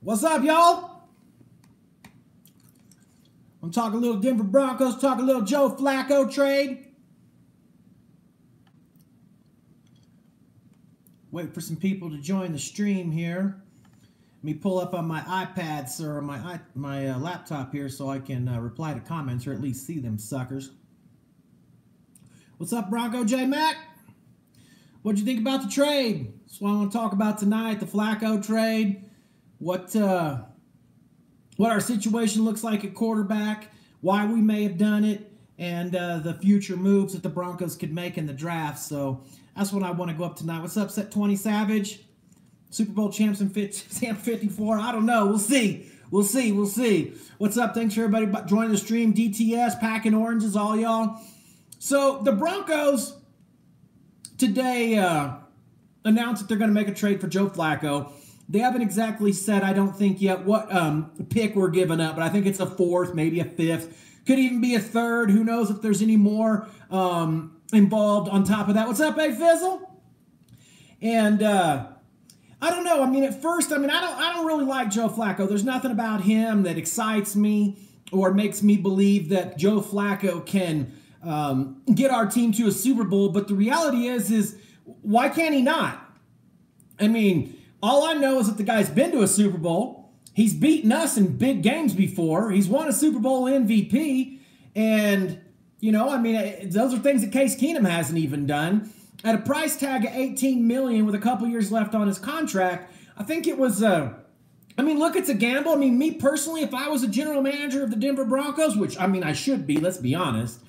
What's up, y'all? I'm talking a little Denver Broncos, talk a little Joe Flacco trade. Wait for some people to join the stream here. Let me pull up on my iPad or my laptop here so I can reply to comments or at least see them suckers. What's up, Bronco J Mac? What'd you think about the trade? That's what I want to talk about tonight, the Flacco trade. What our situation looks like at quarterback, why we may have done it, and the future moves that the Broncos could make in the draft. So that's what I want to go up tonight. What's up, Set 20 Savage? Super Bowl champs in 54. I don't know. We'll see. We'll see. What's up? Thanks for everybody joining the stream. DTS, packing oranges, all y'all. So the Broncos today announced that they're going to make a trade for Joe Flacco. They haven't exactly said, I don't think yet, what pick we're giving up, but I think it's a fourth, maybe a fifth. Could even be a third. Who knows if there's any more involved on top of that. What's up, Fizzle? And I don't know. I mean, at first, I don't really like Joe Flacco. There's nothing about him that excites me or makes me believe that Joe Flacco can get our team to a Super Bowl. But the reality is why can't he not? I mean, all I know is that the guy's been to a Super Bowl. He's beaten us in big games before. He's won a Super Bowl MVP. And, you know, I mean, those are things that Case Keenum hasn't even done. At a price tag of $18 million with a couple years left on his contract, I think it was, look, it's a gamble. I mean, me personally, if I was a general manager of the Denver Broncos, which, I should be, let's be honest.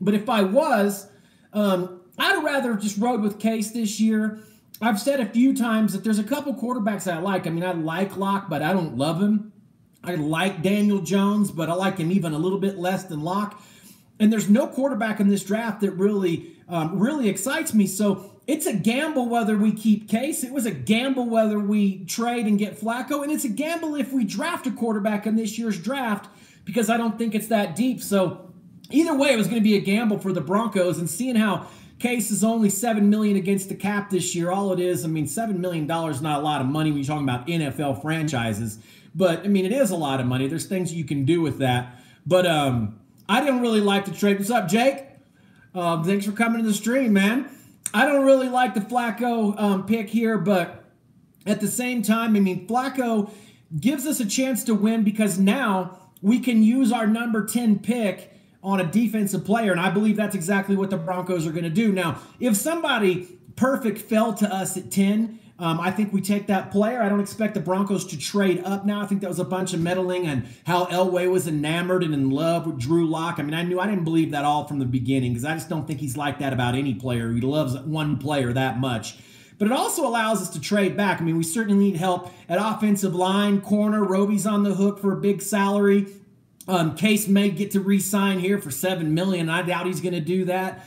But if I was, I'd have rather just rode with Case this year. I've said a few times that there's a couple quarterbacks that I like. I mean, I like Locke, but I don't love him. I like Daniel Jones, but I like him even a little bit less than Locke. And there's no quarterback in this draft that really excites me. So it's a gamble whether we keep Case. It was a gamble whether we trade and get Flacco. And it's a gamble if we draft a quarterback in this year's draft because I don't think it's that deep. So either way, it was going to be a gamble for the Broncos. And seeing how Case is only $7 million against the cap this year. All it is, $7 million is not a lot of money when you're talking about NFL franchises. But, it is a lot of money. There's things you can do with that. But I didn't really like the trade. What's up, Jake? Thanks for coming to the stream, man. I don't really like the Flacco pick here, but at the same time, Flacco gives us a chance to win because now we can use our number 10 pick on a defensive player, and I believe that's exactly what the Broncos are going to do. Now, if somebody perfect fell to us at 10, I think we take that player. I don't expect the Broncos to trade up now. I think that was a bunch of meddling and how Elway was enamored and in love with Drew Lock. I didn't believe that all from the beginning because I just don't think he's like that about any player. He loves one player that much. But it also allows us to trade back. We certainly need help at offensive line, corner. Roby's on the hook for a big salary. Case may get to re-sign here for $7 million. I doubt he's going to do that.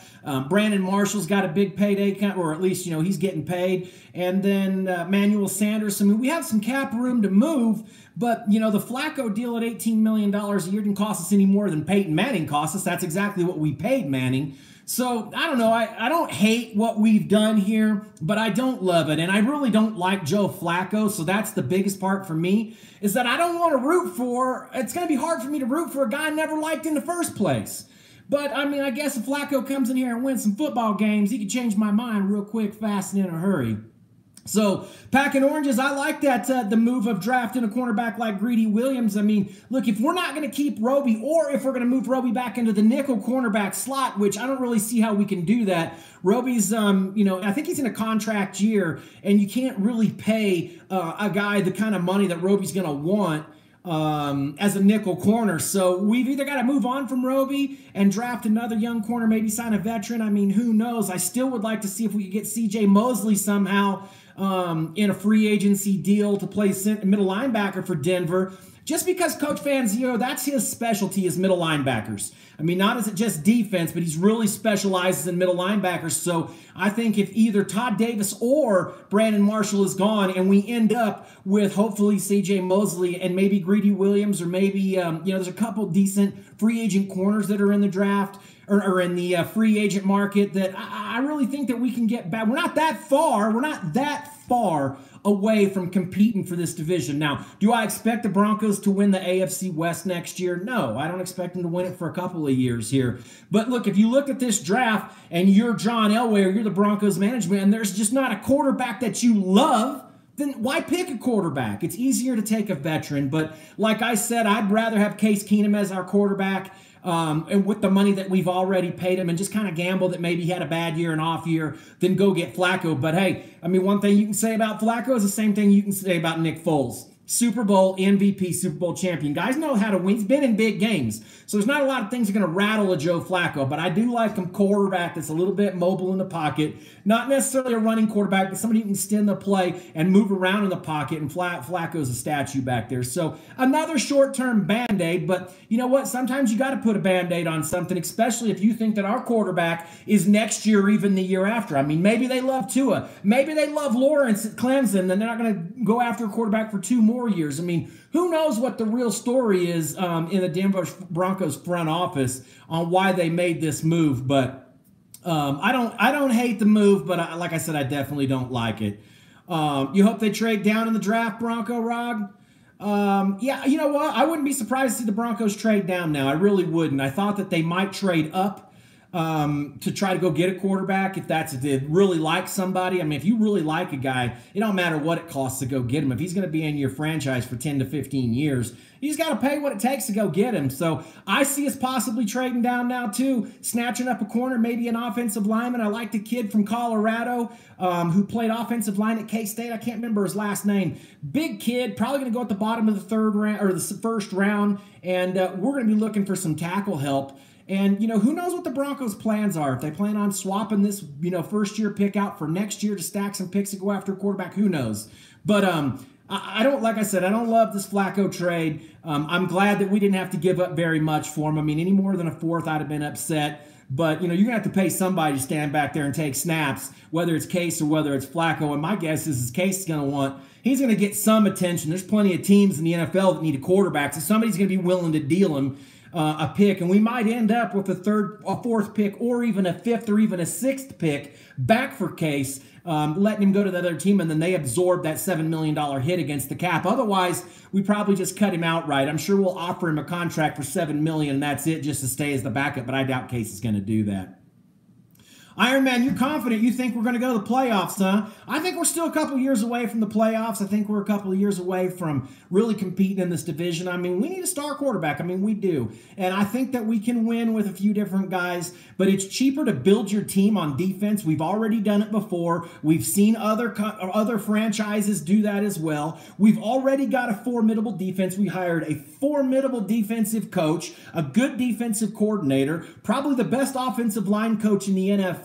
Brandon Marshall's got a big payday, or at least, he's getting paid. And then Manuel Sanders. We have some cap room to move, but, the Flacco deal at $18 million a year didn't cost us any more than Peyton Manning cost us. That's exactly what we paid Manning. So, I don't know. I don't hate what we've done here, but I don't love it. And I really don't like Joe Flacco, so that's the biggest part for me, is that I don't want to root for, it's going to be hard for me to root for a guy I never liked in the first place. But, I guess if Flacco comes in here and wins some football games, he could change my mind real quick, fast, and in a hurry. So, packing oranges, I like that, the move of drafting a cornerback like Greedy Williams. Look, if we're not going to keep Roby or if we're going to move Roby back into the nickel cornerback slot, which I don't really see how we can do that. Roby's, I think he's in a contract year, and you can't really pay a guy the kind of money that Roby's going to want as a nickel corner. So we've either got to move on from Roby and draft another young corner, maybe sign a veteran. Who knows? I still would like to see if we could get C.J. Mosley somehow in a free agency deal to play middle linebacker for Denver. Just because Coach Fangio, that's his specialty is middle linebackers. Not as it just defense, but he's really specializes in middle linebackers. So I think if either Todd Davis or Brandon Marshall is gone and we end up with hopefully C.J. Mosley and maybe Greedy Williams or maybe, there's a couple decent free agent corners that are in the draft or in the free agent market that I really think that we can get back. We're not that far away from competing for this division. Now, do I expect the Broncos to win the AFC West next year? No, I don't expect them to win it for a couple of years here. But look, if you look at this draft and you're John Elway or you're the Broncos management and there's just not a quarterback that you love, then why pick a quarterback? It's easier to take a veteran. But like I said, I'd rather have Case Keenum as our quarterback and with the money that we've already paid him and just kind of gamble that maybe he had a bad year, an off year, then go get Flacco. But hey, I mean, one thing you can say about Flacco is the same thing you can say about Nick Foles. Super Bowl MVP, Super Bowl champion. Guys know how to win. He's been in big games. So there's not a lot of things that are going to rattle a Joe Flacco, but I do like a quarterback that's a little bit mobile in the pocket. Not necessarily a running quarterback, but somebody who can extend the play and move around in the pocket, and Flacco's a statue back there. So another short-term Band-Aid, but you know what? Sometimes you got to put a Band-Aid on something, especially if you think that our quarterback is next year or even the year after. I mean, maybe they love Tua. Maybe they love Lawrence at Clemson, and they're not going to go after a quarterback for 2 more years. I mean, who knows what the real story is in the Denver Broncos front office on why they made this move. But I don't hate the move, but like I said, I definitely don't like it. You hope they trade down in the draft, Bronco Rog? Yeah, you know what? I wouldn't be surprised to see the Broncos trade down now. I really wouldn't. I thought that they might trade up to try to go get a quarterback if they really like somebody. I mean, if you really like a guy, it don't matter what it costs to go get him. If he's going to be in your franchise for 10 to 15 years, you just got to pay what it takes to go get him. So I see us possibly trading down now too, snatching up a corner, maybe an offensive lineman. I like the kid from Colorado who played offensive line at K-State. I can't remember his last name. Big kid, probably going to go at the bottom of the 3rd round or the 1st round, and we're going to be looking for some tackle help. And, you know, who knows what the Broncos' plans are. If they plan on swapping this, first-year pick out for next year to stack some picks to go after a quarterback, who knows. But I don't, like I said, I don't love this Flacco trade. I'm glad that we didn't have to give up very much for him. I mean, any more than a 4th, I'd have been upset. But, you're going to have to pay somebody to stand back there and take snaps, whether it's Case or whether it's Flacco. And my guess is Case is going to want, he's going to get some attention. There's plenty of teams in the NFL that need a quarterback, so somebody's going to be willing to deal him a pick, and we might end up with a 4th pick or even a 5th or even a 6th pick back for Case, letting him go to the other team, and then they absorb that $7 million hit against the cap. Otherwise, we probably just cut him outright. I'm sure we'll offer him a contract for $7 million, and that's it, just to stay as the backup, but I doubt Case is going to do that. Iron Man, you're confident you think we're going to go to the playoffs, huh? I think we're still a couple years away from the playoffs. I think we're a couple of years away from really competing in this division. I mean, we need a star quarterback. I mean, we do. And I think that we can win with a few different guys, but it's cheaper to build your team on defense. We've already done it before. We've seen other franchises do that as well. We've already got a formidable defense. We hired a formidable defensive coach, a good defensive coordinator, probably the best offensive line coach in the NFL,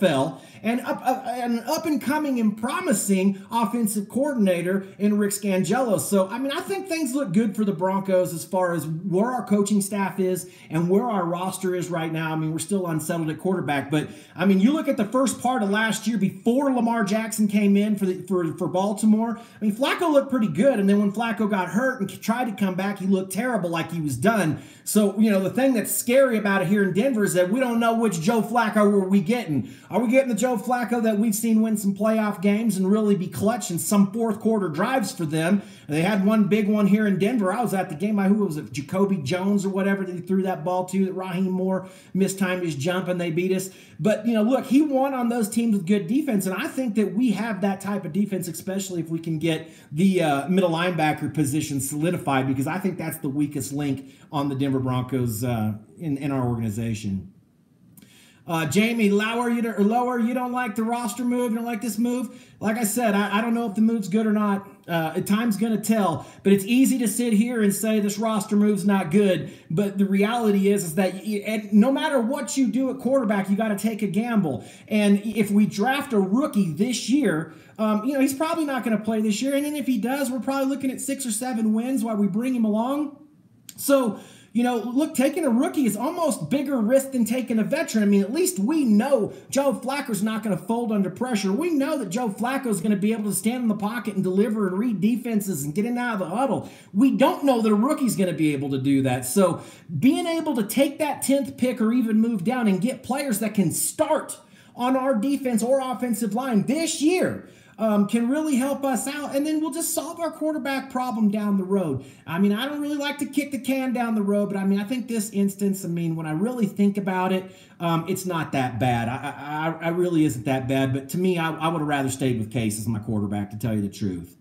and an up-and-coming and promising offensive coordinator in Rick Scangelo. So, I mean, I think things look good for the Broncos as far as where our coaching staff is and where our roster is right now. I mean, we're still unsettled at quarterback, but, I mean, you look at the first part of last year before Lamar Jackson came in for Baltimore. I mean, Flacco looked pretty good, and then when Flacco got hurt and tried to come back, he looked terrible, like he was done. So, the thing that's scary about it here in Denver is that we don't know which Joe Flacco are we getting. Are we getting the Joe Flacco that we've seen win some playoff games and really be clutch in some 4th quarter drives for them? They had one big one here in Denver. I was at the game. Who was it? Jacoby Jones or whatever that he threw that ball to, that Raheem Moore mistimed his jump and they beat us. But, look, he won on those teams with good defense, and I think that we have that type of defense, especially if we can get the middle linebacker position solidified, because I think that's the weakest link on the Denver Broncos in our organization. Jamie, lower, you don't like the roster move, you don't like this move? Like I said, I don't know if the move's good or not. Time's going to tell, but it's easy to sit here and say this roster move's not good, but the reality is that no matter what you do at quarterback, you got to take a gamble. And if we draft a rookie this year, he's probably not going to play this year, and then if he does, we're probably looking at 6 or 7 wins while we bring him along. So, look, taking a rookie is almost bigger risk than taking a veteran. I mean, at least we know Joe Flacco's not going to fold under pressure. We know that Joe Flacco's going to be able to stand in the pocket and deliver and read defenses and get in and out of the huddle. We don't know that a rookie's going to be able to do that. So being able to take that 10th pick or even move down and get players that can start on our defense or offensive line this year, can really help us out, and then we'll just solve our quarterback problem down the road. I mean, I don't really like to kick the can down the road, but I mean, I think this instance, I mean, when I really think about it, it's not that bad. I really isn't that bad, but to me, I would have rather stayed with Case as my quarterback, to tell you the truth.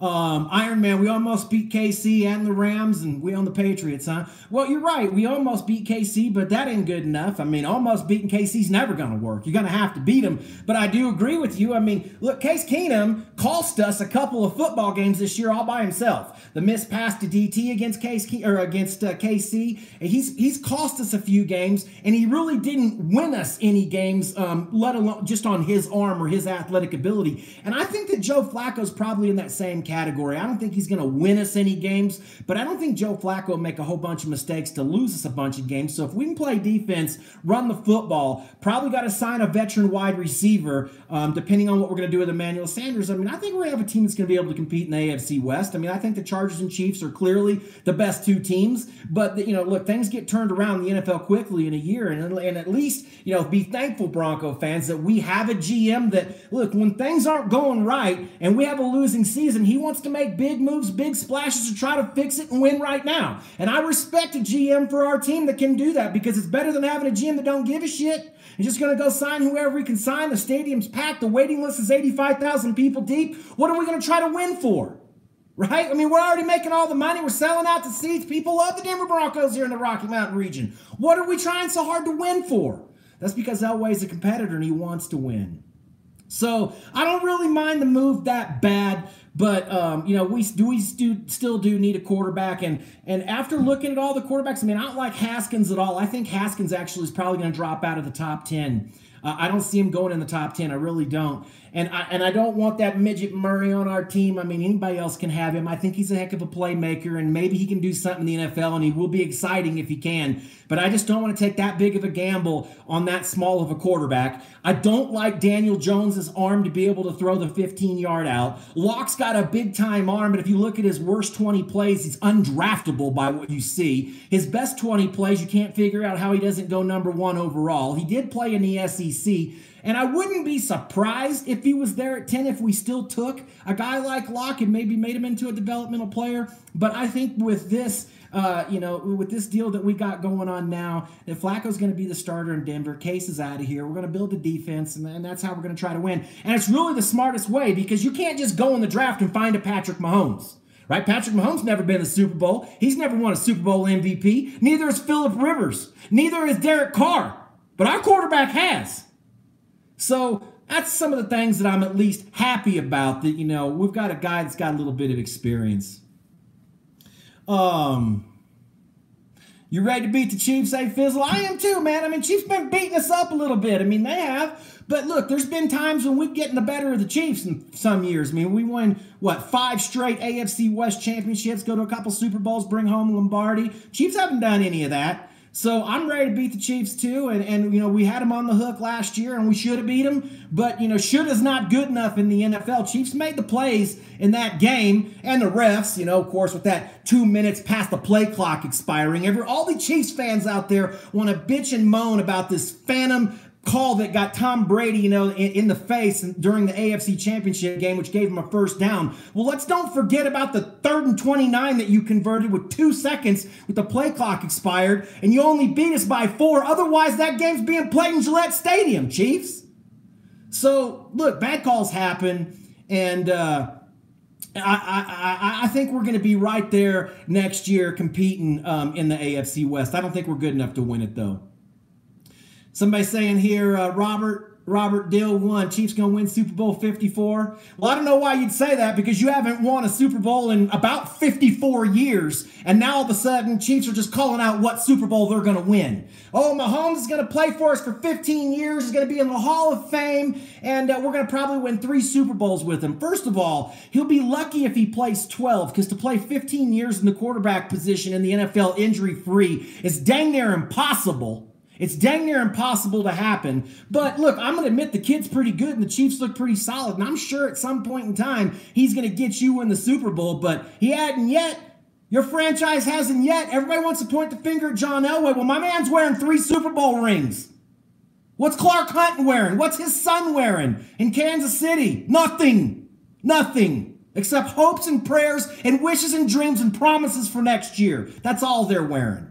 Iron Man, we almost beat KC and the Rams, and we own the Patriots, huh? Well, you're right. We almost beat KC, but that ain't good enough. I mean, almost beating KC's never going to work. You're going to have to beat them. But I do agree with you. I mean, look, Case Keenum cost us a couple of football games this year all by himself. The missed pass to DT against KC, and he's cost us a few games, and he really didn't win us any games, let alone just on his arm or his athletic ability. And I think that Joe Flacco's probably in that same category. I don't think he's going to win us any games, but I don't think Joe Flacco will make a whole bunch of mistakes to lose us a bunch of games. So if we can play defense, run the football, probably got to sign a veteran wide receiver, depending on what we're going to do with Emmanuel Sanders. I mean, I think we're going to have a team that's going to be able to compete in the AFC West. I mean, I think the Chargers and Chiefs are clearly the best two teams, but look, things get turned around in the NFL quickly in a year, and at least, be thankful, Bronco fans, that we have a GM that, look, when things aren't going right and we have a losing season, he wants to make big moves, big splashes to try to fix it and win right now. And I respect a GM for our team that can do that, because it's better than having a GM that don't give a shit. He's just going to go sign whoever he can sign. The stadium's packed. The waiting list is 85,000 people deep. What are we going to try to win for? Right? I mean, we're already making all the money. We're selling out the seats. People love the Denver Broncos here in the Rocky Mountain region. What are we trying so hard to win for? That's because Elway's a competitor and he wants to win. So I don't really mind the move that bad, but we still do need a quarterback. And after looking at all the quarterbacks, I mean, I don't like Haskins at all. I think Haskins actually is probably going to drop out of the top 10. I don't see him going in the top 10. I really don't. And I don't want that midget Murray on our team. I mean, anybody else can have him. I think he's a heck of a playmaker, and maybe he can do something in the NFL, and he will be exciting if he can. But I just don't want to take that big of a gamble on that small of a quarterback. I don't like Daniel Jones's arm to be able to throw the 15-yard out. Locke's got a big-time arm, but if you look at his worst 20 plays, he's undraftable by what you see. His best 20 plays, you can't figure out how he doesn't go number 1 overall. He did play in the SEC. And I wouldn't be surprised if he was there at 10 if we still took a guy like Locke and maybe made him into a developmental player. But I think with this, with this deal that we got going on now, that Flacco's going to be the starter in Denver, Case is out of here. We're going to build the defense, and that's how we're going to try to win. And it's really the smartest way, because you can't just go in the draft and find a Patrick Mahomes. Right? Patrick Mahomes never been in the Super Bowl. He's never won a Super Bowl MVP. Neither is Phillip Rivers. Neither is Derek Carr. But our quarterback has. So that's some of the things that I'm at least happy about, that, we've got a guy that's got a little bit of experience. You ready to beat the Chiefs, Fizzle? I am too, man. I mean, Chiefs been beating us up a little bit. I mean, they have. But look, there's been times when we've gotten the better of the Chiefs in some years. I mean, we won, 5 straight AFC West championships, go to a couple Super Bowls, bring home Lombardi. Chiefs haven't done any of that. So I'm ready to beat the Chiefs too, and we had them on the hook last year, and we should have beat them, but should is not good enough in the NFL. Chiefs made the plays in that game, and the refs, of course, with that 2 minutes past the play clock expiring. All the Chiefs fans out there want to bitch and moan about this phantom call that got Tom Brady, in the face during the AFC Championship game, which gave him a first down. Well, let's don't forget about the 3rd and 29 that you converted with 2 seconds with the play clock expired, and you only beat us by 4. Otherwise, that game's being played in Gillette Stadium, Chiefs. So, look, bad calls happen, and I think we're going to be right there next year competing in the AFC West. I don't think we're good enough to win it, though. Somebody saying here, Robert Dill won. Chiefs going to win Super Bowl 54. Well, I don't know why you'd say that, because you haven't won a Super Bowl in about 54 years. And now all of a sudden, Chiefs are just calling out what Super Bowl they're going to win. Oh, Mahomes is going to play for us for 15 years. He's going to be in the Hall of Fame. And we're going to probably win 3 Super Bowls with him. First of all, he'll be lucky if he plays 12, because to play 15 years in the quarterback position in the NFL injury-free is dang near impossible. It's dang near impossible to happen. But look, I'm going to admit the kid's pretty good and the Chiefs look pretty solid. And I'm sure at some point in time he's going to get you in the Super Bowl. But he hadn't yet. Your franchise hasn't yet. Everybody wants to point the finger at John Elway. Well, my man's wearing 3 Super Bowl rings. What's Clark Hunt wearing? What's his son wearing in Kansas City? Nothing. Nothing. Except hopes and prayers and wishes and dreams and promises for next year. That's all they're wearing.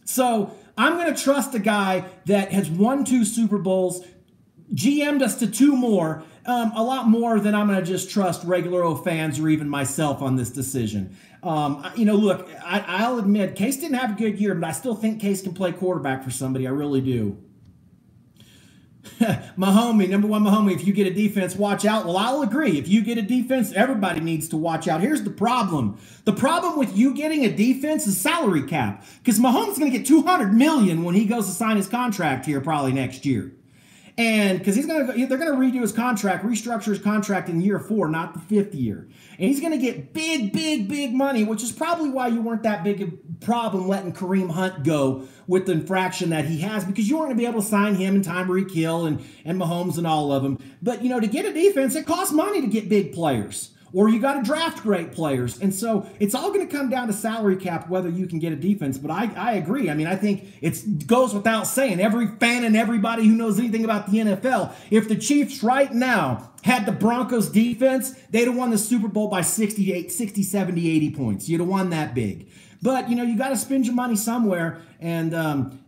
So I'm going to trust a guy that has won 2 Super Bowls, GM'd us to 2 more, a lot more than I'm going to just trust regular old fans or even myself on this decision. Look, I'll admit, Case didn't have a good year, but I still think Case can play quarterback for somebody. I really do. Mahomie, number one Mahomie, if you get a defense, watch out. Well, I'll agree. If you get a defense, everybody needs to watch out. Here's the problem. The problem with you getting a defense is salary cap. Because Mahomes is going to get $200 million when he goes to sign his contract here probably next year. And because they're going to redo his contract, restructure his contract in year 4, not the 5th year. And he's going to get big money, which is probably why you weren't that big a problem letting Kareem Hunt go with the infraction that he has, because you weren't going to be able to sign him and Tyreek Hill and Mahomes and all of them. But, to get a defense, it costs money to get big players. Or you got to draft great players. And so it's all going to come down to salary cap, whether you can get a defense. But I agree. I think it goes without saying. Every fan and everybody who knows anything about the NFL, if the Chiefs right now had the Broncos defense, they'd have won the Super Bowl by 60, 70, 80 points. You'd have won that big. But, you got to spend your money somewhere. And,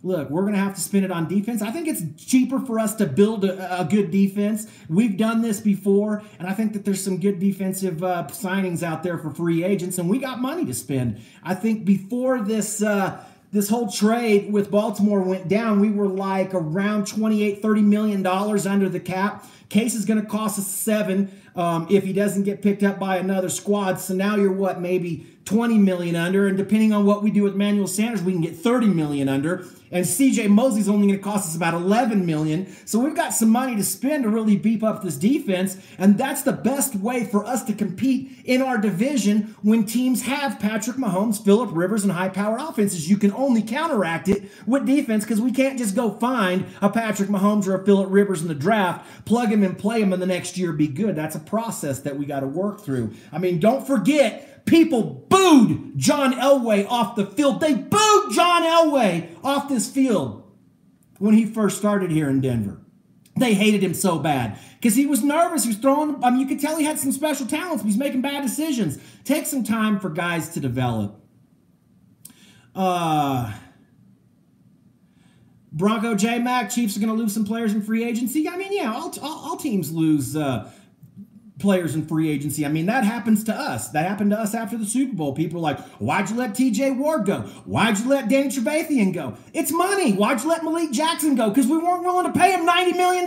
look, we're going to have to spend it on defense. I think it's cheaper for us to build a good defense. We've done this before, and I think that there's some good defensive signings out there for free agents, and we got money to spend. I think before this whole trade with Baltimore went down, we were like around $28-30 million under the cap. Case is going to cost us $7 if he doesn't get picked up by another squad. So now you're maybe $20 million under, and depending on what we do with Emmanuel Sanders, we can get $30 million under. And C.J. Mosley's only going to cost us about $11 million. So we've got some money to spend to really beef up this defense, and that's the best way for us to compete in our division when teams have Patrick Mahomes, Phillip Rivers, and high-powered offenses. You can only counteract it with defense because we can't just go find a Patrick Mahomes or a Phillip Rivers in the draft, plug him and play him, and the next year be good. That's a process that we got to work through. Don't forget, people booed John Elway off the field. They booed John Elway off this field when he first started here in Denver. They hated him so bad because he was nervous. He was throwing, you could tell he had some special talents, but he's making bad decisions. Take some time for guys to develop. Bronco J-Mac, Chiefs are going to lose some players in free agency. All teams lose players in free agency. That happens to us. That happened to us after the Super Bowl. People are like, why'd you let TJ Ward go? Why'd you let Danny Trevathan go? It's money. Why'd you let Malik Jackson go? Because we weren't willing to pay him $90 million.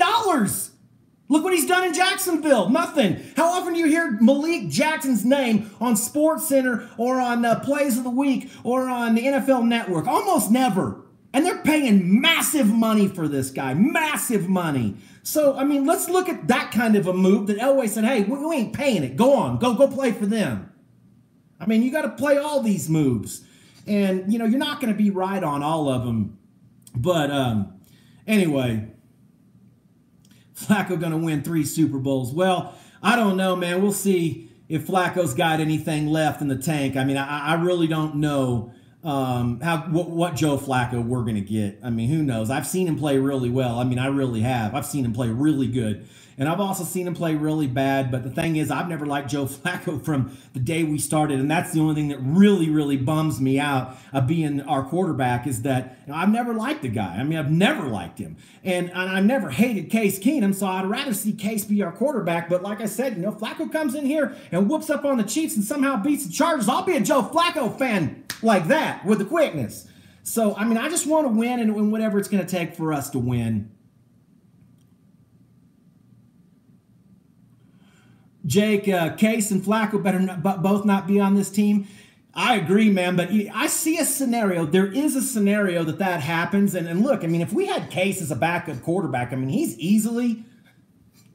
Look what he's done in Jacksonville. Nothing. How often do you hear Malik Jackson's name on SportsCenter or on Plays of the Week or on the NFL Network? Almost never. And they're paying massive money for this guy. Massive money. So, let's look at that kind of a move that Elway said, hey, we ain't paying it. Go on. Go play for them. You got to play all these moves. And, you're not going to be right on all of them. But, anyway, Flacco going to win 3 Super Bowls. Well, I don't know, man. We'll see if Flacco's got anything left in the tank. I really don't know what Joe Flacco we're going to get. Who knows? I've seen him play really well. I really have. I've seen him play really good. And I've also seen him play really bad. But the thing is, I've never liked Joe Flacco from the day we started. And that's the only thing that really bums me out of being our quarterback is that I've never liked the guy. I've never liked him. And I've never hated Case Keenum. So I'd rather see Case be our quarterback. But like I said, Flacco comes in here and whoops up on the Chiefs and somehow beats the Chargers. I'll be a Joe Flacco fan like that with the quickness. So, I just want to win and whatever it's going to take for us to win. Jake, Case and Flacco better both not be on this team. I agree, man, but I see a scenario. There is a scenario that happens. And look, if we had Case as a backup quarterback, he's easily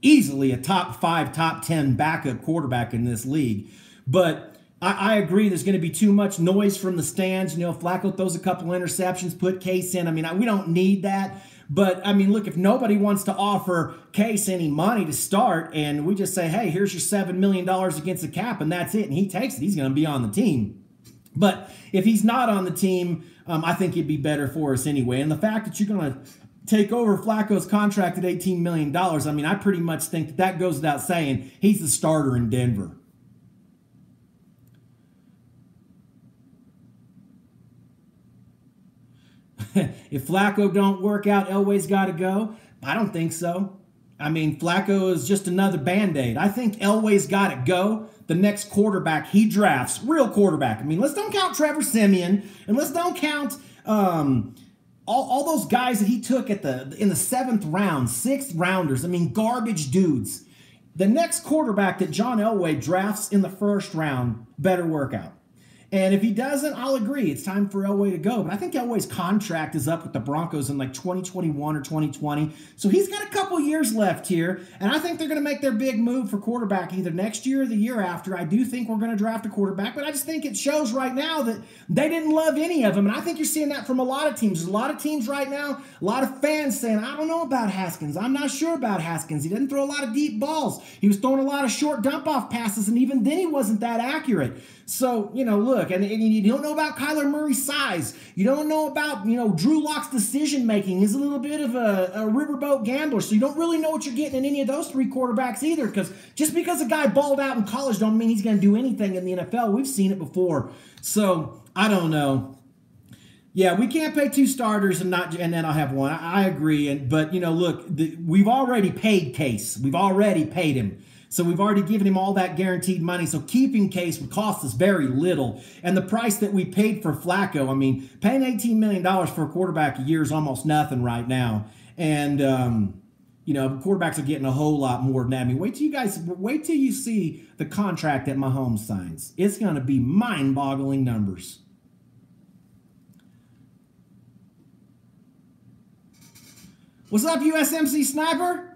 a top 5, top 10 backup quarterback in this league. But I agree there's going to be too much noise from the stands. Flacco throws a couple interceptions, put Case in. We don't need that. But, look, if nobody wants to offer Case any money to start and we just say, hey, here's your $7 million against the cap and that's it, and he takes it, he's going to be on the team. But if he's not on the team, I think it'd be better for us anyway. And the fact that you're going to take over Flacco's contract at $18 million, I mean, I pretty much think that goes without saying. He's the starter in Denver. If Flacco don't work out, Elway's got to go? I don't think so. I mean, Flacco is just another Band-Aid. I think Elway's got to go. The next quarterback he drafts, real quarterback. I mean, let's don't count Trevor Siemian, and let's don't count all those guys that he took in the 7th round, 6th rounders. I mean, garbage dudes. The next quarterback that John Elway drafts in the 1st round better work out. And if he doesn't, I'll agree. It's time for Elway to go. But I think Elway's contract is up with the Broncos in like 2021 or 2020. So he's got a couple years left here. And I think they're going to make their big move for quarterback either next year or the year after. I do think we're going to draft a quarterback. But I just think it shows right now that they didn't love any of them. And I think you're seeing that from a lot of teams. There's a lot of teams right now, a lot of fans saying, I don't know about Haskins. I'm not sure about Haskins. He didn't throw a lot of deep balls. He was throwing a lot of short dump-off passes. And even then he wasn't that accurate. So, look, and you don't know about Kyler Murray's size. You don't know about, Drew Lock's decision-making. He's a little bit of a riverboat gambler, so you don't really know what you're getting in any of those 3 quarterbacks either, because just because a guy balled out in college don't mean he's going to do anything in the NFL. We've seen it before. So, I don't know. Yeah, we can't pay 2 starters and then I'll have 1. I agree. But, look, we've already paid Case. We've already paid him. So we've already given him all that guaranteed money. So keeping Case would cost us very little. And the price that we paid for Flacco, I mean, paying $18 million for a quarterback a year is almost nothing right now. And, quarterbacks are getting a whole lot more than that. I mean, wait till you see the contract that Mahomes signs. It's going to be mind-boggling numbers. What's up, USMC Sniper?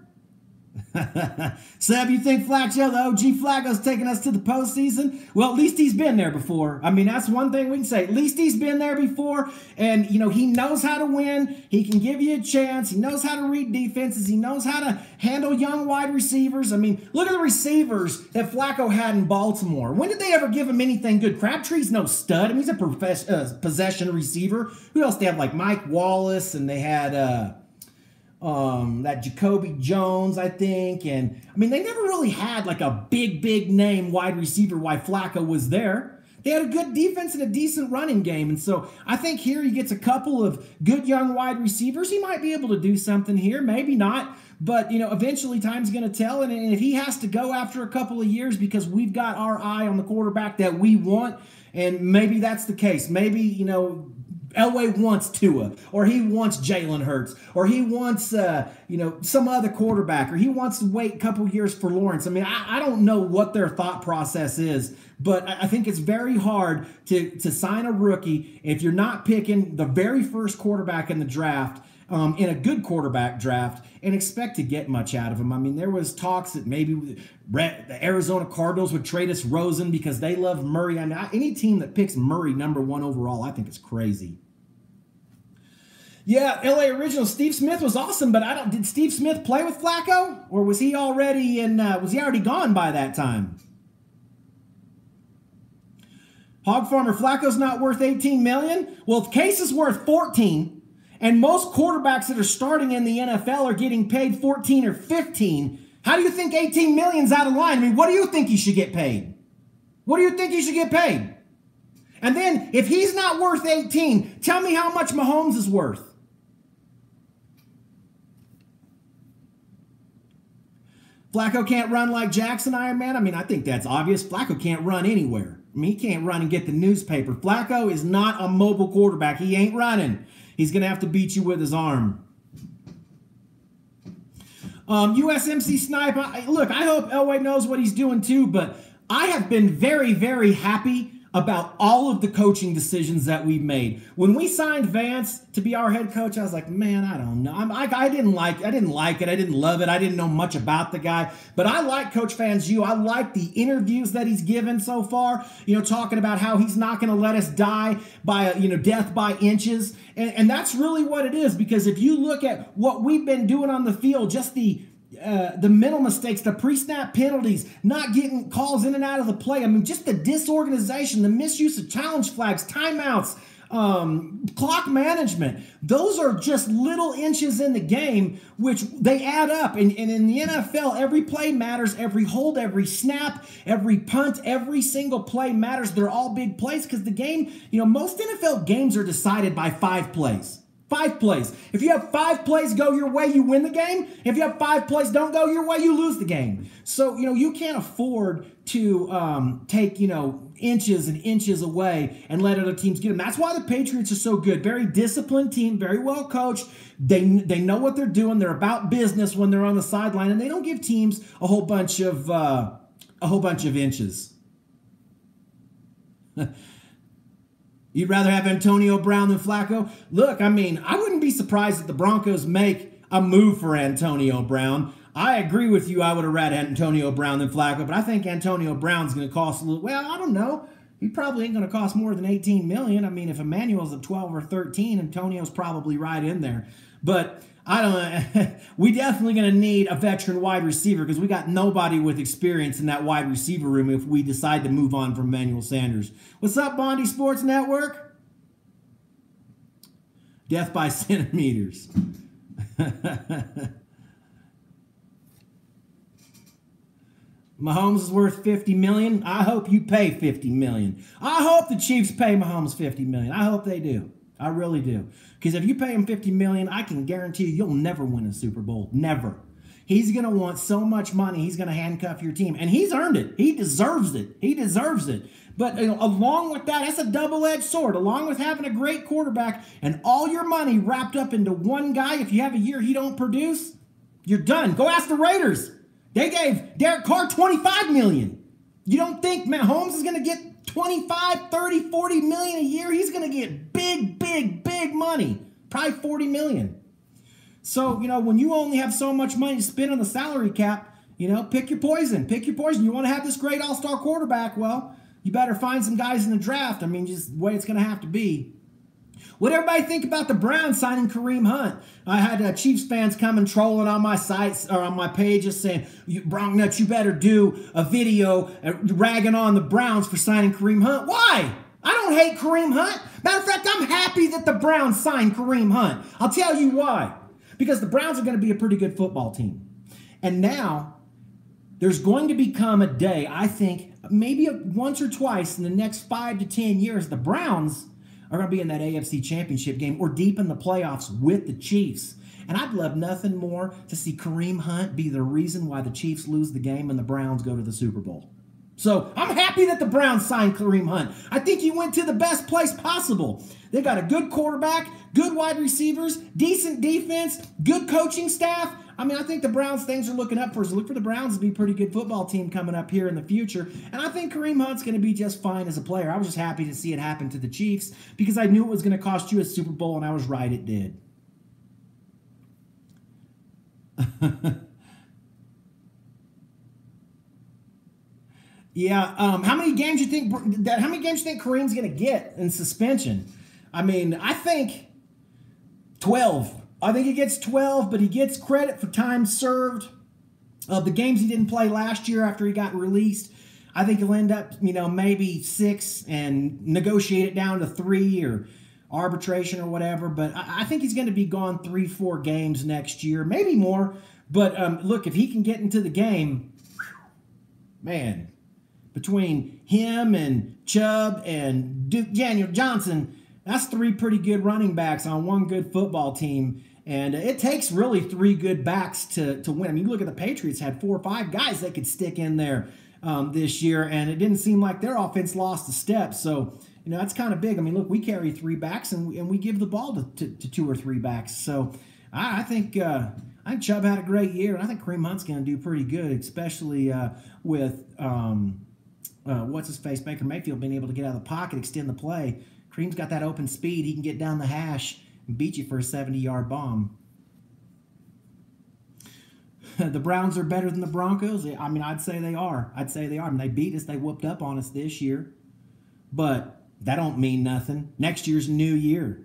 Seb, you think the OG Flacco's taking us to the postseason? Well, at least he's been there before. I mean, that's one thing we can say. At least he's been there before, and, he knows how to win. He can give you a chance. He knows how to read defenses. He knows how to handle young wide receivers. I mean, look at the receivers that Flacco had in Baltimore. When did they ever give him anything good? Crabtree's no stud. I mean, he's a possession receiver. Who else? They have, like, Mike Wallace, and they had... that Jacoby Jones, I think. And, I mean, they never really had like a big name wide receiver while Flacco was there. They had a good defense and a decent running game. And so I think here he gets a couple of good young wide receivers. He might be able to do something here, maybe not. But, eventually time's going to tell. And if he has to go after a couple of years because we've got our eye on the quarterback that we want, and maybe that's the case. Maybe, Elway wants Tua, or he wants Jalen Hurts, or he wants, some other quarterback, or he wants to wait a couple years for Lawrence. I mean, I don't know what their thought process is, but I think it's very hard to sign a rookie if you're not picking the very first quarterback in the draft, in a good quarterback draft, and expect to get much out of him. I mean, there was talks that maybe the Arizona Cardinals would trade us Rosen because they love Murray. I mean, any team that picks Murray #1 overall, I think it's crazy. Yeah, LA Original. Steve Smith was awesome, but did Steve Smith play with Flacco, or was he already gone by that time? Hog Farmer, Flacco's not worth $18 million. Well, if Case is worth 14, and most quarterbacks that are starting in the NFL are getting paid 14 or 15, how do you think $18 million's out of line? I mean, what do you think he should get paid? What do you think he should get paid? And then, if he's not worth 18, tell me how much Mahomes is worth. Flacco can't run like Jackson, Iron Man? I mean, I think that's obvious. Flacco can't run anywhere. I mean, he can't run and get the newspaper. Flacco is not a mobile quarterback. He ain't running. He's going to have to beat you with his arm. USMC Snipe, look, I hope Elway knows what he's doing too, but I have been very, very happy about all of the coaching decisions that we've made. When we signed Vance to be our head coach, I was like, man, I don't know. I didn't like it. I didn't love it. I didn't know much about the guy. But I like Coach Fangio. I like the interviews that he's given so far, talking about how he's not going to let us die by, death by inches. And that's really what it is, because if you look at what we've been doing on the field, just the mental mistakes, the pre-snap penalties, not getting calls in and out of the play. I mean, just the disorganization, the misuse of challenge flags, timeouts, clock management. Those are just little inches in the game, which they add up. And in the NFL, every play matters, every hold, every snap, every punt, every single play matters. They're all big plays because the game, most NFL games are decided by 5 plays. 5 plays. If you have 5 plays go your way, you win the game. If you have 5 plays don't go your way, you lose the game. So, you can't afford to take, inches and inches away and let other teams get them. That's why the Patriots are so good. Very disciplined team, very well coached. They know what they're doing. They're about business when they're on the sideline, and they don't give teams a whole bunch of inches. You'd rather have Antonio Brown than Flacco? Look, I wouldn't be surprised if the Broncos make a move for Antonio Brown. I agree with you. I would have rather Antonio Brown than Flacco, but I think Antonio Brown's going to cost a little. Well, I don't know. He probably ain't going to cost more than $18 million. If Emmanuel's at 12 or 13, Antonio's probably right in there. But I don't. We definitely going to need a veteran wide receiver because we got nobody with experience in that wide receiver room if we decide to move on from Emmanuel Sanders. What's up, Bondi Sports Network? Death by centimeters. Mahomes is worth $50 million. I hope you pay $50 million. I hope the Chiefs pay Mahomes $50 million. I hope they do. I really do. Because if you pay him $50 million, I can guarantee you'll never win a Super Bowl. Never. He's going to want so much money, he's going to handcuff your team. And he's earned it. He deserves it. He deserves it. But along with that, that's a double-edged sword. Along with having a great quarterback and all your money wrapped up into one guy, if you have a year he don't produce, you're done. Go ask the Raiders. They gave Derek Carr $25 million. You don't think Mahomes is going to get 25, 30, 40 million a year? He's going to get big, big, big money. Probably 40 million. So, when you only have so much money to spend on the salary cap, pick your poison. Pick your poison. You want to have this great all-star quarterback? Well, you better find some guys in the draft. Just the way it's going to have to be. What did everybody think about the Browns signing Kareem Hunt? I had Chiefs fans coming trolling on my sites or on my pages saying, Bronc Nuts, you better do a video ragging on the Browns for signing Kareem Hunt. Why? I don't hate Kareem Hunt. Matter of fact, I'm happy that the Browns signed Kareem Hunt. I'll tell you why. Because the Browns are going to be a pretty good football team. And now there's going to become a day, I think, maybe once or twice in the next 5 to 10 years, the Browns are going to be in that AFC Championship game or deep in the playoffs with the Chiefs. And I'd love nothing more to see Kareem Hunt be the reason why the Chiefs lose the game and the Browns go to the Super Bowl. So I'm happy that the Browns signed Kareem Hunt. I think he went to the best place possible. They got a good quarterback, good wide receivers, decent defense, good coaching staff. I think the Browns things are looking up for us. Look for the Browns to be a pretty good football team coming up here in the future. And I think Kareem Hunt's going to be just fine as a player. I was just happy to see it happen to the Chiefs because I knew it was going to cost you a Super Bowl, and I was right, it did. Yeah, how many games do you think Kareem's going to get in suspension? I think 12. I think he gets 12, but he gets credit for time served. The games he didn't play last year after he got released, I think he'll end up, maybe 6 and negotiate it down to 3 or arbitration or whatever. But I think he's going to be gone 3-4 games next year, maybe more. But look, if he can get into the game, man, between him and Chubb and Daniel Johnson, that's 3 pretty good running backs on one good football team. And it takes really 3 good backs to win. You look at the Patriots, had 4 or 5 guys they could stick in there this year, and it didn't seem like their offense lost a step. So, that's kind of big. Look, we carry 3 backs, and we give the ball to 2 or 3 backs. So I think Chubb had a great year, and I think Kareem Hunt's going to do pretty good, especially with what's-his-face, Baker Mayfield being able to get out of the pocket, extend the play. Kareem's got that open speed. He can get down the hash and beat you for a 70-yard bomb. The Browns are better than the Broncos. I'd say they are. They beat us. They whooped up on us this year. But that don't mean nothing. Next year's a new year.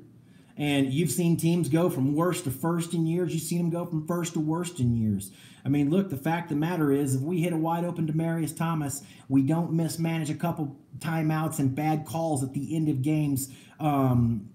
And you've seen teams go from worst to first in years. You've seen them go from first to worst in years. I mean, look, the fact of the matter is, if we hit a wide open Demaryius Thomas, we don't mismanage a couple timeouts and bad calls at the end of games and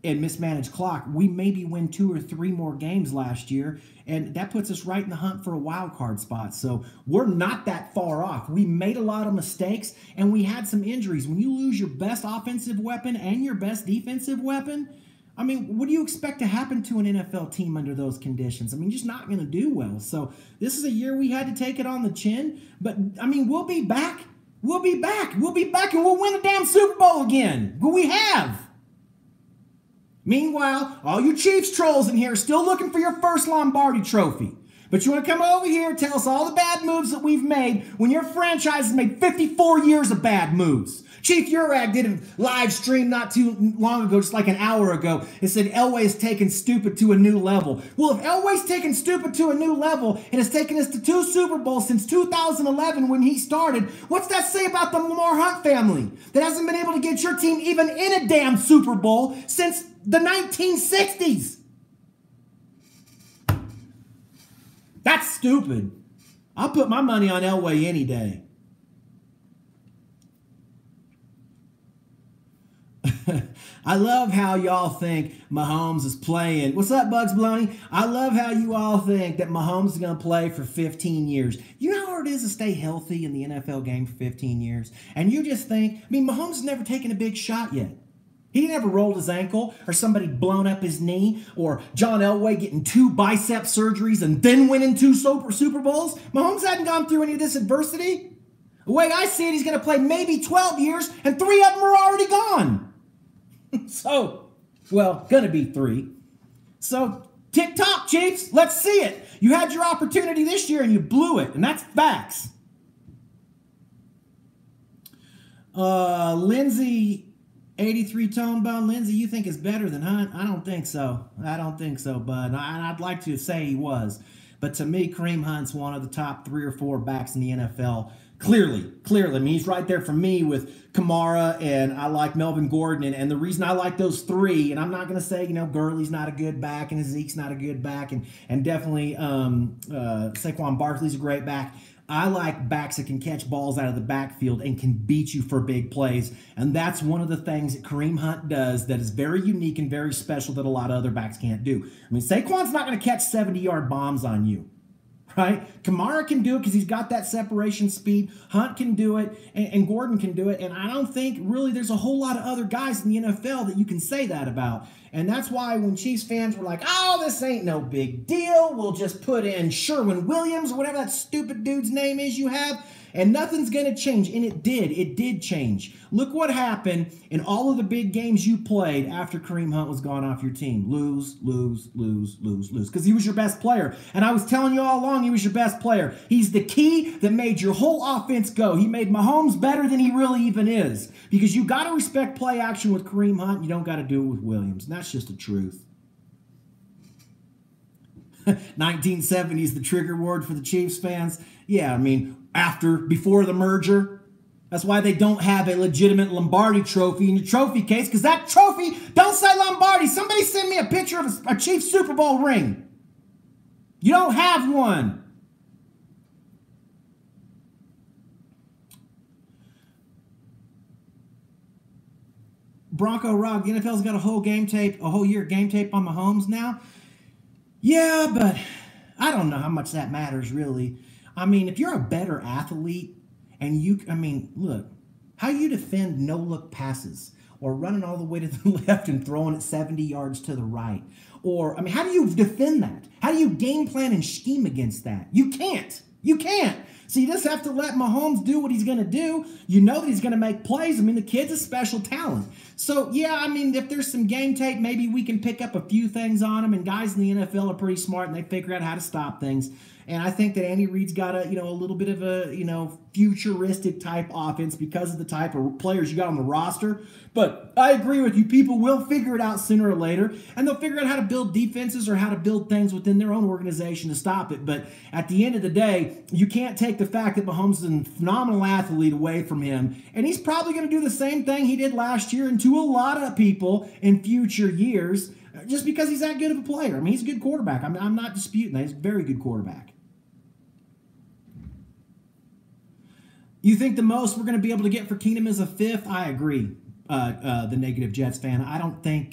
mismanage clock, we maybe win 2 or 3 more games last year, and that puts us right in the hunt for a wild card spot. So we're not that far off. We made a lot of mistakes, and we had some injuries. When you lose your best offensive weapon and your best defensive weapon, I mean, what do you expect to happen to an NFL team under those conditions? I mean, just not going to do well. So this is a year we had to take it on the chin. But, I mean, we'll be back. We'll be back. We'll be back, and we'll win the damn Super Bowl again. But we have. Meanwhile, all you Chiefs trolls in here are still looking for your first Lombardi trophy. But you want to come over here and tell us all the bad moves that we've made when your franchise has made 54 years of bad moves. Chief Urag did a live stream not too long ago, just like an hour ago, and said Elway's taken stupid to a new level. Well, if Elway's taken stupid to a new level and has taken us to 2 Super Bowls since 2011 when he started, what's that say about the Lamar Hunt family that hasn't been able to get your team even in a damn Super Bowl since the 1960s? That's stupid. I'll put my money on Elway any day. I love how y'all think Mahomes is playing. What's up, Bugs Baloney? I love how you all think that Mahomes is going to play for 15 years. You know how hard it is to stay healthy in the NFL game for 15 years? And you just think, I mean, Mahomes has never taken a big shot yet. He never rolled his ankle, or somebody blown up his knee, or John Elway getting 2 bicep surgeries and then winning 2 Super Bowls. Mahomes hadn't gone through any of this adversity. The way I see it, he's going to play maybe 12 years, and 3 of them are already gone. So, well, going to be 3. So, tick-tock, Chiefs. Let's see it. You had your opportunity this year, and you blew it, and that's facts. Lindsay... 83 tone bone. Lindsay, you think is better than Hunt? I don't think so. I don't think so, bud. I'd like to say he was. But to me, Kareem Hunt's one of the top 3 or 4 backs in the NFL. Clearly. I mean, he's right there for me with Kamara, and I like Melvin Gordon. And the reason I like those 3, and I'm not going to say, Gurley's not a good back and Zeke's not a good back, and definitely Saquon Barkley's a great back. I like backs that can catch balls out of the backfield and can beat you for big plays. And that's one of the things that Kareem Hunt does that is very unique and very special that a lot of other backs can't do. I mean, Saquon's not going to catch 70-yard bombs on you, right? Kamara can do it because he's got that separation speed. Hunt can do it, and Gordon can do it. And I don't think really there's a whole lot of other guys in the NFL that you can say that about. And that's why when Chiefs fans were like, oh, this ain't no big deal, we'll just put in Sherwin Williams or whatever that stupid dude's name is you have, and nothing's going to change. And it did change. Look what happened in all of the big games you played after Kareem Hunt was gone off your team. Lose. Because he was your best player. And I was telling you all along he was your best player. He's the key that made your whole offense go. He made Mahomes better than he really even is. Because you got to respect play action with Kareem Hunt. You don't got to do it with Williams. And that's just the truth. 1970s, the trigger word for the Chiefs fans. Yeah, I mean, before the merger. That's why they don't have a legitimate Lombardi trophy in your trophy case, because that trophy don't say Lombardi. Somebody send me a picture of a Chiefs Super Bowl ring. You don't have one. Bronco Rob, the NFL's got a whole year game tape on Mahomes now. Yeah, but I don't know how much that matters, really. I mean, if you're a better athlete and look, how you defend no-look passes or running all the way to the left and throwing it 70 yards to the right. Or, how do you defend that? How do you game plan and scheme against that? You can't. So you just have to let Mahomes do what he's going to do. You know that he's going to make plays. The kid's a special talent. So, yeah, if there's some game tape, maybe we can pick up a few things on him. And guys in the NFL are pretty smart, and they figure out how to stop things. And I think that Andy Reid's got a little bit of a futuristic type offense because of the type of players you got on the roster. But I agree with you. People will figure it out sooner or later, and they'll figure out how to build defenses or how to build things within their own organization to stop it. But at the end of the day, you can't take the fact that Mahomes is a phenomenal athlete away from him, and he's probably going to do the same thing he did last year and to a lot of people in future years, just because he's that good of a player. I mean, he's a good quarterback. I'm not disputing that. He's a very good quarterback. You think the most we're going to be able to get for Keenum is a fifth? I agree. The negative Jets fan. I don't think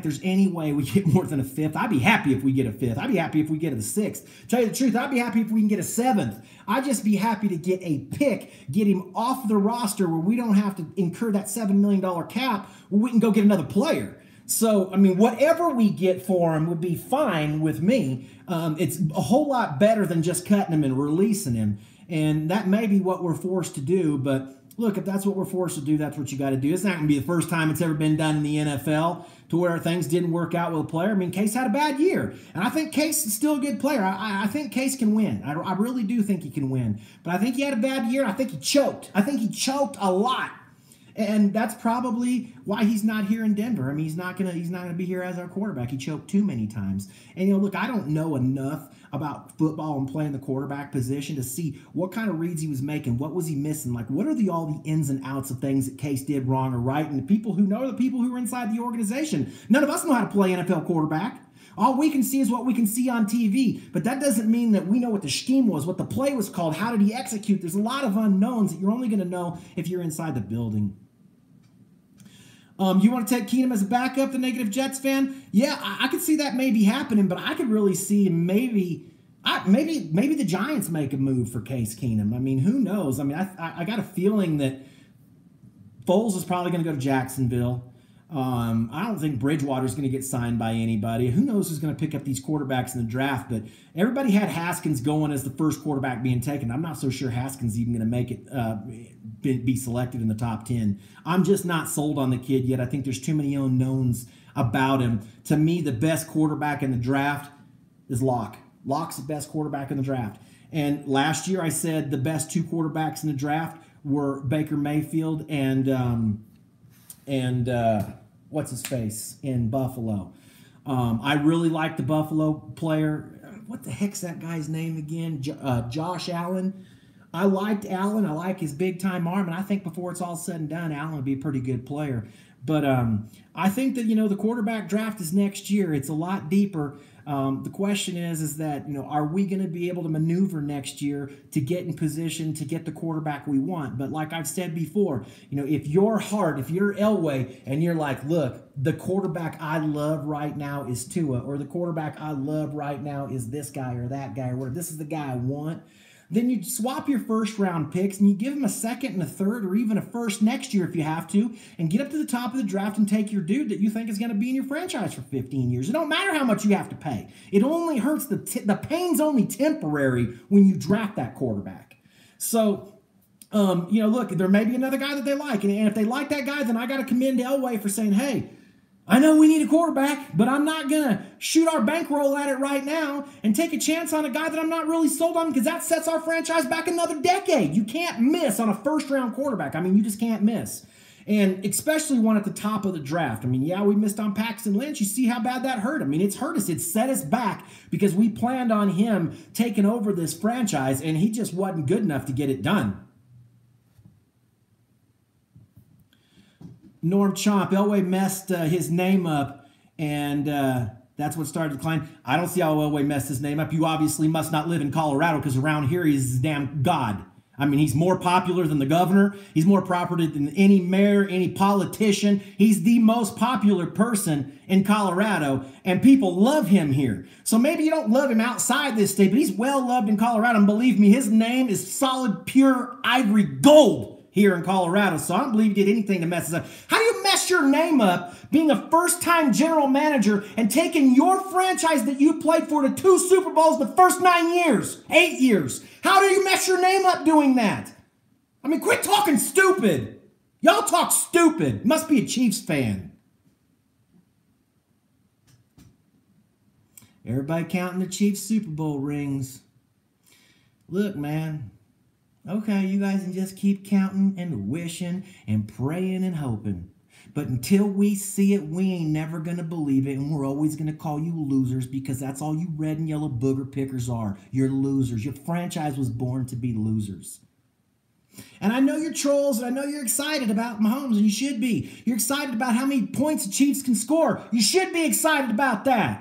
there's any way we get more than a fifth. I'd be happy if we get a fifth. I'd be happy if we get a sixth. Tell you the truth, I'd be happy if we can get a seventh. I'd just be happy to get a pick, get him off the roster where we don't have to incur that $7 million cap, where we can go get another player. So, I mean, whatever we get for him would be fine with me. It's a whole lot better than just cutting him and releasing him. And that may be what we're forced to do, but look, if that's what we're forced to do, that's what you got to do. It's not going to be the first time it's ever been done in the NFL to where things didn't work out with a player. I mean, Case had a bad year, and I think Case is still a good player. I think Case can win. I really do think he can win. But I think he had a bad year. I think he choked. I think he choked a lot. And that's probably why he's not here in Denver. I mean, he's not gonna be here as our quarterback. He choked too many times. And look, I don't know enough about football and playing the quarterback position to see what kind of reads he was making, what was he missing, like what are all the ins and outs of things that Case did wrong or right. And the people who know are the people who are inside the organization. None of us know how to play NFL quarterback. All we can see is what we can see on TV. But that doesn't mean that we know what the scheme was, what the play was called, how did he execute. There's a lot of unknowns that you're only going to know if you're inside the building. You want to take Keenum as a backup, the negative Jets fan? Yeah, I could see that maybe happening, but I could really see maybe the Giants make a move for Case Keenum. I mean, who knows? I mean, I got a feeling that Foles is probably going to go to Jacksonville. I don't think Bridgewater's going to get signed by anybody. Who knows who's going to pick up these quarterbacks in the draft? But everybody had Haskins going as the first quarterback being taken. I'm not so sure Haskins even going to make it be selected in the top 10. I'm just not sold on the kid yet. I think there's too many unknowns about him. To me, the best quarterback in the draft is Locke. Locke's the best quarterback in the draft. And last year I said the best two quarterbacks in the draft were Baker Mayfield and what's his face in Buffalo. I really like the Buffalo player. What the heck's that guy's name again? Josh Allen. I liked Allen. I like his big-time arm, and I think before it's all said and done, Allen would be a pretty good player. But I think that, the quarterback draft is next year. It's a lot deeper. The question is that, are we going to be able to maneuver next year to get in position to get the quarterback we want? But like I've said before, if you're Elway and you're like, look, the quarterback I love right now is Tua, or the quarterback I love right now is this guy or that guy, or this is the guy I want, then you swap your first-round picks and you give them a second and a third or even a first next year if you have to, and get up to the top of the draft and take your dude that you think is going to be in your franchise for 15 years. It don't matter how much you have to pay. It only hurts. The pain's only temporary when you draft that quarterback. So, look, there may be another guy that they like, and if they like that guy, then I got to commend Elway for saying, hey, I know we need a quarterback, but I'm not going to shoot our bankroll at it right now and take a chance on a guy that I'm not really sold on, because that sets our franchise back another decade. You can't miss on a first-round quarterback. I mean, you just can't miss. And especially one at the top of the draft. I mean, yeah, we missed on Paxton Lynch. You see how bad that hurt. I mean, it's hurt us. It set us back because we planned on him taking over this franchise, and he just wasn't good enough to get it done. Norm Chomp, Elway messed his name up, and that's what started to decline. I don't see how Elway messed his name up. You obviously must not live in Colorado, because around here he's damn God. I mean, he's more popular than the governor. He's more popular than any mayor, any politician. He's the most popular person in Colorado, and people love him here. So maybe you don't love him outside this state, but he's well loved in Colorado, and believe me, his name is solid, pure ivory gold here in Colorado, so I don't believe he did anything to mess us up. How do you mess your name up being a first-time general manager and taking your franchise that you played for to 2 Super Bowls the first 8 years? How do you mess your name up doing that? I mean, quit talking stupid. Y'all talk stupid. Must be a Chiefs fan. Everybody counting the Chiefs Super Bowl rings. Look, man. Okay, you guys can just keep counting and wishing and praying and hoping. But until we see it, we ain't never going to believe it. And we're always going to call you losers because that's all you red and yellow booger pickers are. You're losers. Your franchise was born to be losers. And I know you're trolls, and I know you're excited about Mahomes, and you should be. You're excited about how many points the Chiefs can score. You should be excited about that.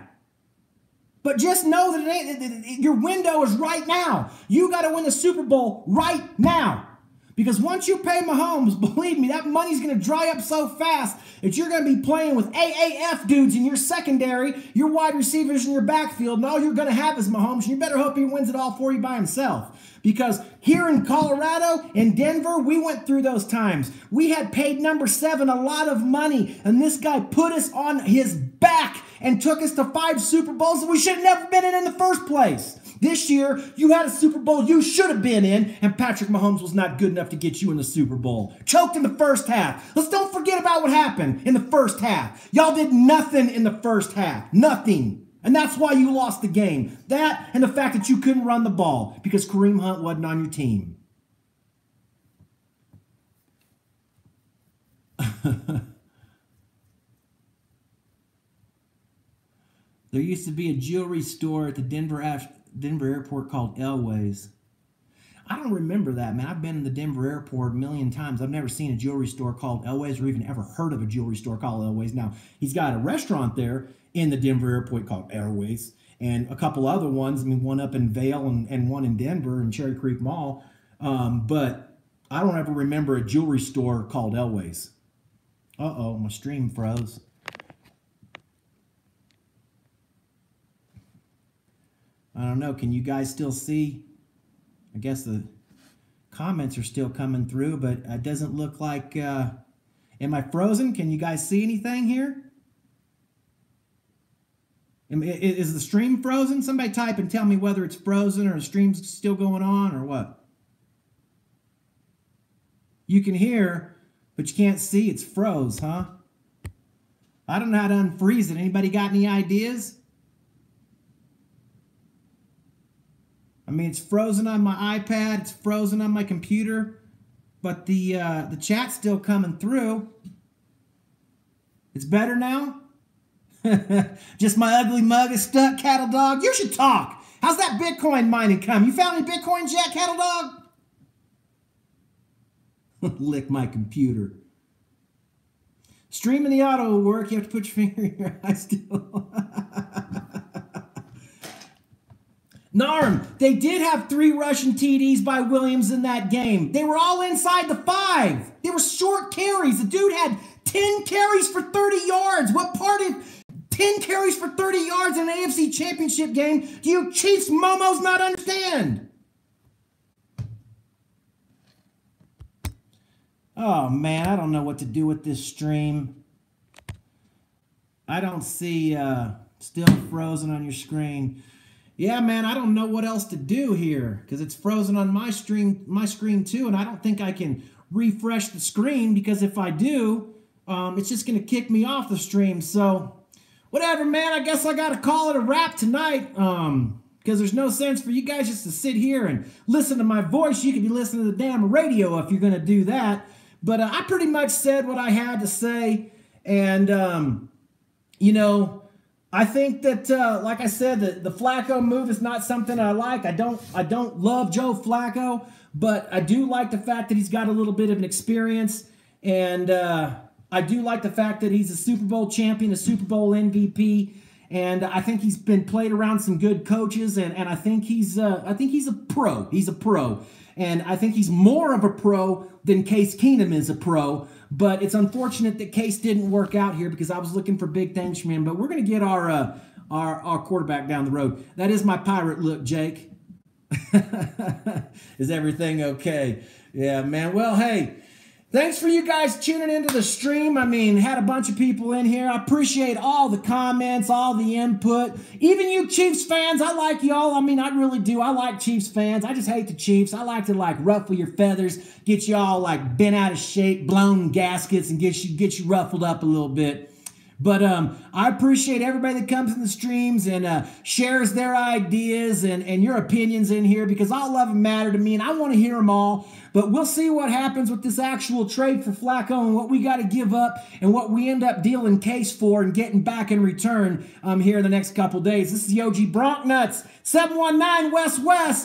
But just know that your window is right now. You got to win the Super Bowl right now. Because once you pay Mahomes, believe me, that money's going to dry up so fast that you're going to be playing with AAF dudes in your secondary, your wide receivers in your backfield, and all you're going to have is Mahomes. And you better hope he wins it all for you by himself. Because here in Colorado, in Denver, we went through those times. We had paid number 7 a lot of money, and this guy put us on his back and took us to 5 Super Bowls that we should have never been in the first place. This year, you had a Super Bowl you should have been in, and Patrick Mahomes was not good enough to get you in the Super Bowl. Choked in the first half. Let's don't forget about what happened in the first half. Y'all did nothing in the first half. Nothing. And that's why you lost the game. That and the fact that you couldn't run the ball because Kareem Hunt wasn't on your team. There used to be a jewelry store at the Denver airport called Elway's. I don't remember that, man. I've been in the Denver airport a million times. I've never seen a jewelry store called Elway's or even ever heard of a jewelry store called Elway's. Now, he's got a restaurant there in the Denver airport called Airways and a couple other ones. I mean, one up in Vail and one in Denver in Cherry Creek Mall. But I don't ever remember a jewelry store called Elway's. Uh-oh, my stream froze. I don't know. Can you guys still see? I guess the comments are still coming through, but it doesn't look like... am I frozen? Can you guys see anything here? Is the stream frozen? Somebody type and tell me whether it's frozen or the stream's still going on or what. You can hear, but you can't see. It's froze, huh? I don't know how to unfreeze it. Anybody got any ideas? I mean, it's frozen on my iPad. It's frozen on my computer. But the chat's still coming through. It's better now? Just my ugly mug is stuck, Cattle Dog. You should talk. How's that Bitcoin mining come? You found any Bitcoins yet, Cattle Dog? Lick my computer. Streaming the auto will work. You have to put your finger in your eye still. Narm, they did have 3 Russian TDs by Williams in that game. They were all inside the 5. They were short carries. The dude had 10 carries for 30 yards. What part of 10 carries for 30 yards in an AFC Championship game do you Chiefs momos not understand? Oh, man, I don't know what to do with this stream. I don't see still frozen on your screen. Yeah, man, I don't know what else to do here because it's frozen on my screen too, and I don't think I can refresh the screen because if I do, it's just going to kick me off the stream. So, whatever, man, I guess I got to call it a wrap tonight because there's no sense for you guys just to sit here and listen to my voice. You could be listening to the damn radio if you're going to do that. But I pretty much said what I had to say, and, you know, I think that, like I said, the Flacco move is not something I like. I don't love Joe Flacco, but I do like the fact that he's got a little bit of an experience, and I do like the fact that he's a Super Bowl champion, a Super Bowl MVP, and I think he's been played around some good coaches, and I think he's a pro. He's a pro, and I think he's more of a pro than Case Keenum is a pro. But it's unfortunate that Case didn't work out here because I was looking for big things from him. But we're going to get our quarterback down the road. That is my pirate look, Jake. Is everything okay? Yeah, man. Well, hey, thanks for you guys tuning into the stream. I mean, had a bunch of people in here. I appreciate all the comments, all the input. Even you Chiefs fans, I like y'all. I mean, I really do. I like Chiefs fans. I just hate the Chiefs. I like to ruffle your feathers, get you all bent out of shape, blown gaskets, and get you ruffled up a little bit. But I appreciate everybody that comes in the streams and shares their ideas and your opinions in here, because all of them matter to me and I want to hear them all. But we'll see what happens with this actual trade for Flacco and what we got to give up and what we end up dealing case for and getting back in return here in the next couple days. This is the OG Bronc Nuts, 719 West West.